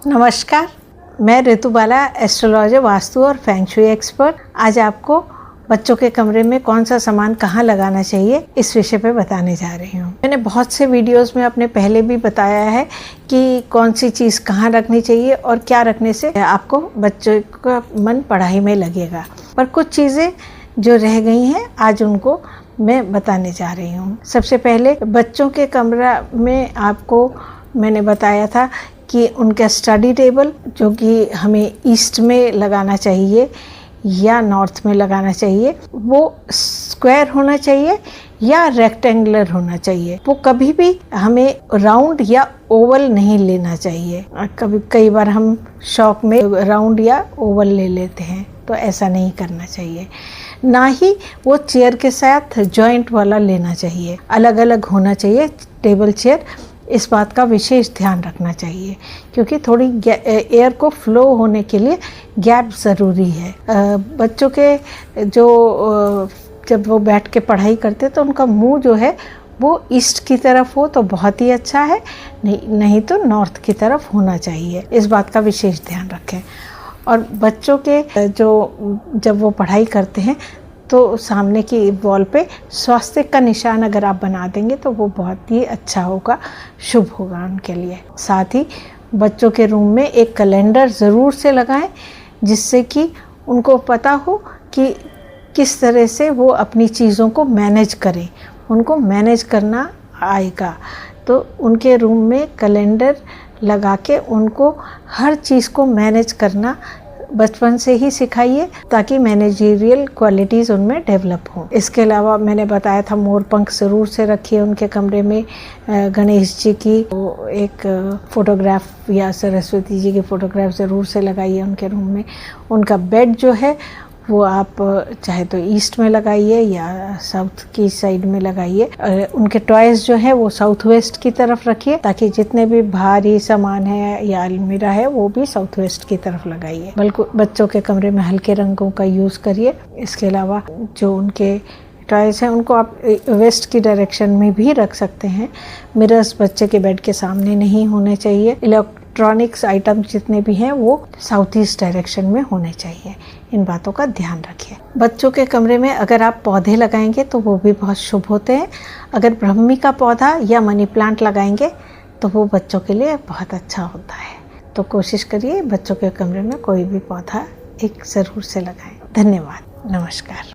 नमस्कार, मैं ऋतु बाला, एस्ट्रोलॉजर, वास्तु और फेंग शुई एक्सपर्ट। आज आपको बच्चों के कमरे में कौन सा सामान कहाँ लगाना चाहिए इस विषय पे बताने जा रही हूँ। मैंने बहुत से वीडियोस में अपने पहले भी बताया है कि कौन सी चीज़ कहाँ रखनी चाहिए और क्या रखने से आपको बच्चों का मन पढ़ाई में लगेगा। पर कुछ चीज़ें जो रह गई हैं आज उनको मैं बताने जा रही हूँ। सबसे पहले बच्चों के कमरा में आपको मैंने बताया था कि उनका स्टडी टेबल जो कि हमें ईस्ट में लगाना चाहिए या नॉर्थ में लगाना चाहिए, वो स्क्वायर होना चाहिए या रेक्टेंगुलर होना चाहिए। वो कभी भी हमें राउंड या ओवल नहीं लेना चाहिए। कई बार हम शौक में राउंड या ओवल ले लेते हैं, तो ऐसा नहीं करना चाहिए। ना ही वो चेयर के साथ जॉइंट वाला लेना चाहिए, अलग अलग होना चाहिए टेबल चेयर। इस बात का विशेष ध्यान रखना चाहिए क्योंकि थोड़ी एयर को फ्लो होने के लिए गैप ज़रूरी है। बच्चों के जब वो बैठ के पढ़ाई करते तो उनका मुंह जो है वो ईस्ट की तरफ हो तो बहुत ही अच्छा है, नहीं तो नॉर्थ की तरफ होना चाहिए। इस बात का विशेष ध्यान रखें। और बच्चों के जब वो पढ़ाई करते हैं तो सामने की वॉल पे स्वास्तिक का निशान अगर आप बना देंगे तो वो बहुत ही अच्छा होगा, शुभ होगा उनके लिए। साथ ही बच्चों के रूम में एक कैलेंडर ज़रूर से लगाएं जिससे कि उनको पता हो कि किस तरह से वो अपनी चीज़ों को मैनेज करें। उनको मैनेज करना आएगा तो उनके रूम में कैलेंडर लगा के उनको हर चीज़ को मैनेज करना बचपन से ही सिखाइए ताकि मैनेजरियल क्वालिटीज़ उनमें डेवलप हों। इसके अलावा मैंने बताया था मोर पंख ज़रूर से रखिए उनके कमरे में। गणेश जी की एक फ़ोटोग्राफ या सरस्वती जी की फ़ोटोग्राफ ज़रूर से लगाइए उनके रूम में। उनका बेड जो है वो आप चाहे तो ईस्ट में लगाइए या साउथ की साइड में लगाइए। उनके टॉयज़ जो है वो साउथ वेस्ट की तरफ रखिए ताकि जितने भी भारी सामान है या अलमीरा है वो भी साउथ वेस्ट की तरफ लगाइए। बल्कि बच्चों के कमरे में हल्के रंगों का यूज़ करिए। इसके अलावा जो उनके टॉयज़ हैं उनको आप वेस्ट की डायरेक्शन में भी रख सकते हैं। मिरर्स बच्चे के बेड के सामने नहीं होने चाहिए। इलेक्ट्रॉनिक्स आइटम जितने भी हैं वो साउथ ईस्ट डायरेक्शन में होने चाहिए। इन बातों का ध्यान रखिए। बच्चों के कमरे में अगर आप पौधे लगाएंगे तो वो भी बहुत शुभ होते हैं। अगर ब्रह्मी का पौधा या मनी प्लांट लगाएंगे तो वो बच्चों के लिए बहुत अच्छा होता है। तो कोशिश करिए बच्चों के कमरे में कोई भी पौधा एक ज़रूर से लगाएं। धन्यवाद। नमस्कार।